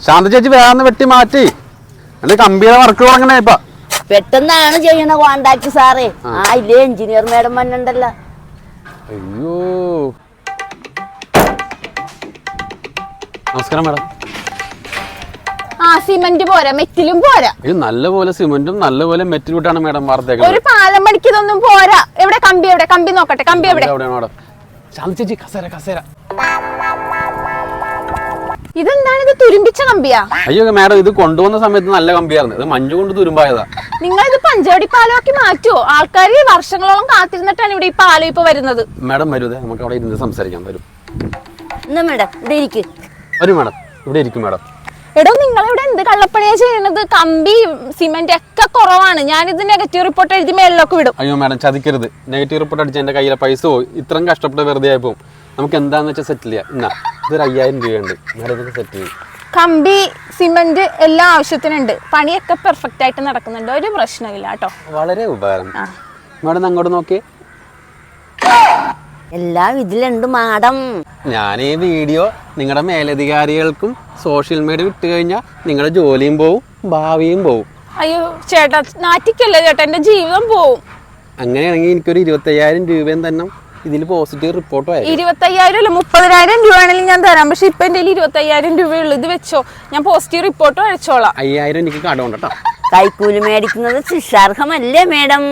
ശാന്ത ചേച്ചി വേഗം വെട്ടി മാറ്റി എന്റെ കമ്പിയുടെ വർക്ക് തുടങ്ങണേ ഇപ്പൊ പെട്ടെന്നാണ് ചെയ്യണ കോണ്ടാക്ട് സാറേ. ഇല്ലേ എഞ്ചിനീയർ മേഡം വന്നിണ്ടല്ലോ. അയ്യോ നമസ്കാരം മാഡം. സിമന്റ് പോരാ, മെറ്റിലും പോരാ. ഇത് നല്ലപോലെ സിമന്റും നല്ലപോലെ മെറ്റിലും ഇട്ടാണ് മാഡം വാർത്തേക്കുന്നത്. ഒരു പാലം പണിക്കതൊന്നും പോരാ. എവിടെ കമ്പി? എവിടെ കമ്പി? നോക്കട്ടെ കമ്പി എവിടെ? മാഡം ശാന്ത ചേച്ചി കസേര കസേര. ഇതെന്താണ്? ഇത് തുരുമ്പിച്ച കമ്പിയാ? അയ്യോ മാഡം, ഇത് കൊണ്ടുവന്ന സമയത്ത് നല്ല കമ്പിയായിരുന്നു. ഇത് മഞ്ഞ് കൊണ്ട് തുരുമ്പായതാ. നിങ്ങൾ ഇത് പഞ്ചവടി പാലമാക്കി മാറ്റുവോ? ആൾക്കാർ വർഷങ്ങളോളം കാത്തിരുന്നിട്ടാണ് ഇവിടെ ഈ പാലം ഇപ്പൊ വരുന്നത്. മാഡം വരുതേ, നമുക്ക് അവിടെ ഇരുന്ന് സംസാരിക്കാം. വരും എന്താ മേഡം ഇവിടെ ഇരിക്കും. വരും മാഡം, ഇവിടെ ഇരിക്കും മാഡം. എടോ നിങ്ങൾ ഇവിടെ എന്ത് കള്ളപ്പണിയാ ചെയ്യുന്നത്? കമ്പി സിമെന്റ് ഒക്കെ കുറവാണ്. ഞാനിത് നെഗറ്റീവ് റിപ്പോർട്ട് എഴുതി മേളിലൊക്കെ വിടും. അയ്യോ മാഡം ചതിക്കരുത്. നെഗറ്റീവ് റിപ്പോർട്ട് അടിച്ച് എന്റെ കയ്യിലെ പൈസ പോയി. ഇത്രയും കഷ്ടപ്പെട്ട് വെറുതെ ആയിപ്പോ. നമുക്ക് എന്താന്ന് വെച്ചാൽ സെറ്റിൽ ചെയ്യാം. എന്നാ ഇതൊരു 5000 രൂപയുണ്ട്. മാഡം ഇതൊക്കെ സെറ്റിൽ ചെയ്യും. കമ്പി സിമെന്റ് എല്ലാ ആവശ്യത്തിനുണ്ട്. പണിയൊക്കെ പെർഫെക്റ്റ് ആയിട്ട് നടക്കുന്നുണ്ട്. ഒരു പ്രശ്നമില്ല കേട്ടോ. വളരെ ഉപകാരം. മാഡം അങ്ങോട്ട് നോക്കിയേ. എല്ലാം ഇതിലുണ്ട് മാഡം. ഞാൻ ഈ വീഡിയോ നിങ്ങളുടെ മേലധികാരികൾക്കും സോഷ്യൽ മീഡിയ വിട്ട് കഴിഞ്ഞാൽ നിങ്ങളുടെ ജോലിയും പോവും, ഭാവിയും പോവും. അയ്യോ ചേട്ടാ, നാറ്റിക്കല്ലേ ചേട്ടാ, എന്റെ ജീവിതം പോവും. അങ്ങനെയാണെങ്കിൽ എനിക്കൊരു 25000 രൂപയും തന്നെ ഇതിൽ പോസിറ്റീവ് റിപ്പോർട്ട് ആയി. 25000 അല്ല 30000 രൂപ ആണെങ്കിലും ഞാൻ തരാം. പക്ഷെ ഇപ്പൊ എന്റെ 25000 രൂപയുള്ളൂ. ഇത് വെച്ചോ, ഞാൻ പോസിറ്റീവ് റിപ്പോർട്ട് അയച്ചോളാം. 5000 എനിക്ക് കടമുണ്ട് കേട്ടോ. കൈക്കൂലി മേടിക്കുന്നത് ശിക്ഷാർഹമല്ലേ മേഡം?